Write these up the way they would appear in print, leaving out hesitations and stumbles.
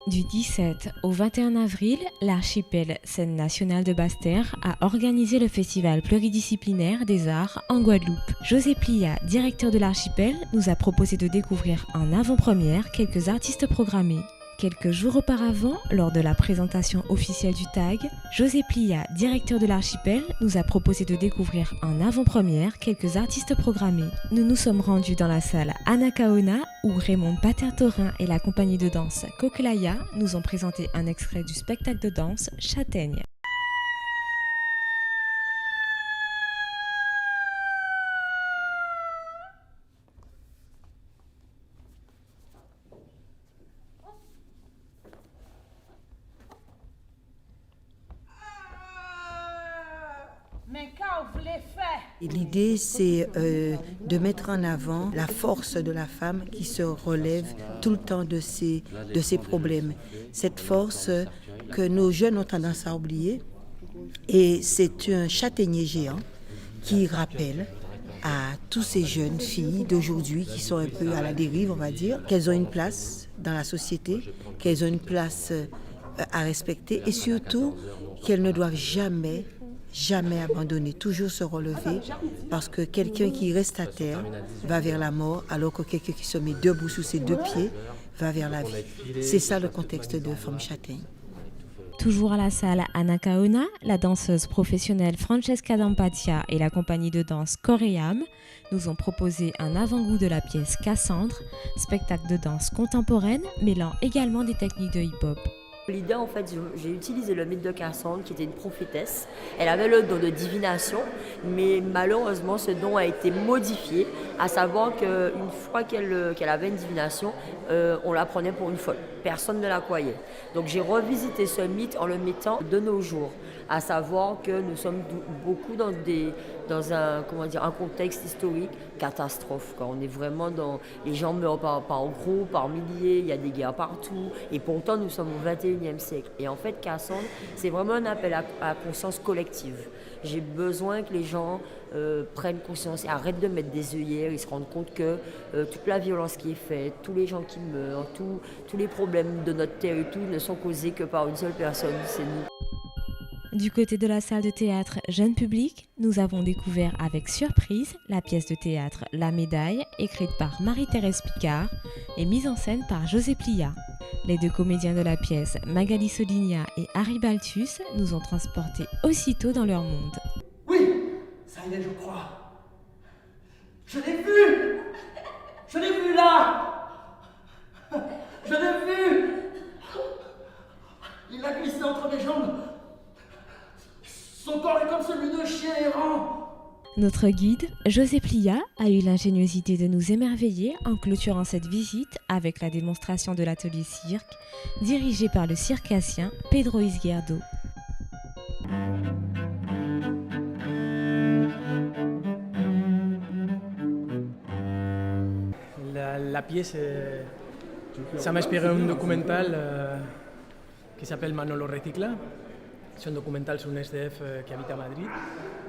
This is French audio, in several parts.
Du 17 au 21 avril, l'archipel Scène nationale de Basse-Terre a organisé le festival pluridisciplinaire des arts en Guadeloupe. José Plia, directeur de l'archipel, nous a proposé de découvrir en avant-première quelques artistes programmés. Quelques jours auparavant, lors de la présentation officielle du TAG, José Plia, directeur de l'archipel, nous a proposé de découvrir en avant-première quelques artistes programmés. Nous nous sommes rendus dans la salle Anacaona où Raymond Pater-Thorin et la compagnie de danse Coquelaya nous ont présenté un extrait du spectacle de danse Châtaigne. L'idée, c'est de mettre en avant la force de la femme qui se relève tout le temps de ses problèmes. Cette force que nos jeunes ont tendance à oublier. Et c'est un châtaignier géant qui rappelle à toutes ces jeunes filles d'aujourd'hui qui sont un peu à la dérive, on va dire, qu'elles ont une place dans la société, qu'elles ont une place à respecter et surtout qu'elles ne doivent jamais abandonner, toujours se relever, parce que quelqu'un qui reste à terre va vers la mort, alors que quelqu'un qui se met debout sous ses deux pieds va vers la vie. C'est ça le contexte de Femme Châtaigne. Toujours à la salle Anacaona, la danseuse professionnelle Francesca Dampatia et la compagnie de danse Coréam nous ont proposé un avant-goût de la pièce Cassandre, spectacle de danse contemporaine mêlant également des techniques de hip-hop. L'idée, en fait, j'ai utilisé le mythe de Cassandre, qui était une prophétesse. Elle avait le don de divination, mais malheureusement, ce don a été modifié, à savoir qu'une fois qu'elle avait une divination, on la prenait pour une folle. Personne ne la croyait. Donc j'ai revisité ce mythe en le mettant de nos jours, à savoir que nous sommes beaucoup dans un contexte historique catastrophe. Quand on est vraiment les gens meurent par groupe, par milliers, il y a des guerres partout, et pourtant nous sommes au 21e siècle. Et en fait, Cassandre, c'est vraiment un appel à la conscience collective. J'ai besoin que les gens prennent conscience et arrêtent de mettre des œillères, ils se rendent compte que toute la violence qui est faite, tous les gens qui meurent, tous les problèmes de notre terre et tout ne sont causés que par une seule personne, c'est nous. Du côté de la salle de théâtre Jeune Public, nous avons découvert avec surprise la pièce de théâtre La Médaille, écrite par Marie-Thérèse Picard et mise en scène par José Plia. Les deux comédiens de la pièce, Magali Solinia et Harry Balthus, nous ont transportés aussitôt dans leur monde. Oui, ça y est, je crois. Je l'ai vu. Je l'ai vu là. Je l'ai vu. Il a glissé entre mes jambes. Son corps est comme celui de chien errant. Notre guide, José Plia, a eu l'ingéniosité de nous émerveiller en clôturant cette visite avec la démonstration de l'atelier cirque, dirigé par le circassien Pedro Izquierdo. La pièce, ça m'a inspiré un documental qui s'appelle Manolo Recicla. C'est un documental sur un SDF qui habite à Madrid.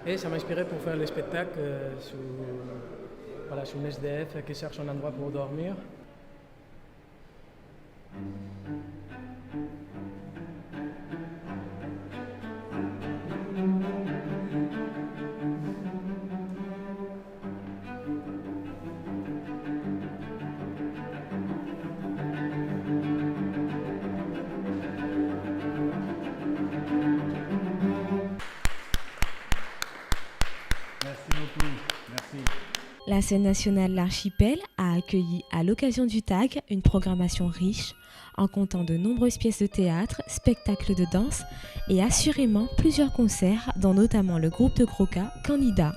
Et ça m'a inspiré pour faire le spectacle sur un SDF qui cherche un endroit pour dormir. La scène nationale L'Archipel a accueilli à l'occasion du TAG une programmation riche en comptant de nombreuses pièces de théâtre, spectacles de danse et assurément plusieurs concerts dont notamment le groupe de Croca Candida.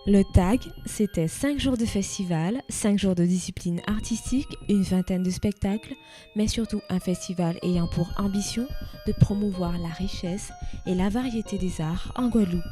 Le TAG, c'était 5 jours de festival, 5 jours de discipline artistique, une vingtaine de spectacles, mais surtout un festival ayant pour ambition de promouvoir la richesse et la variété des arts en Guadeloupe.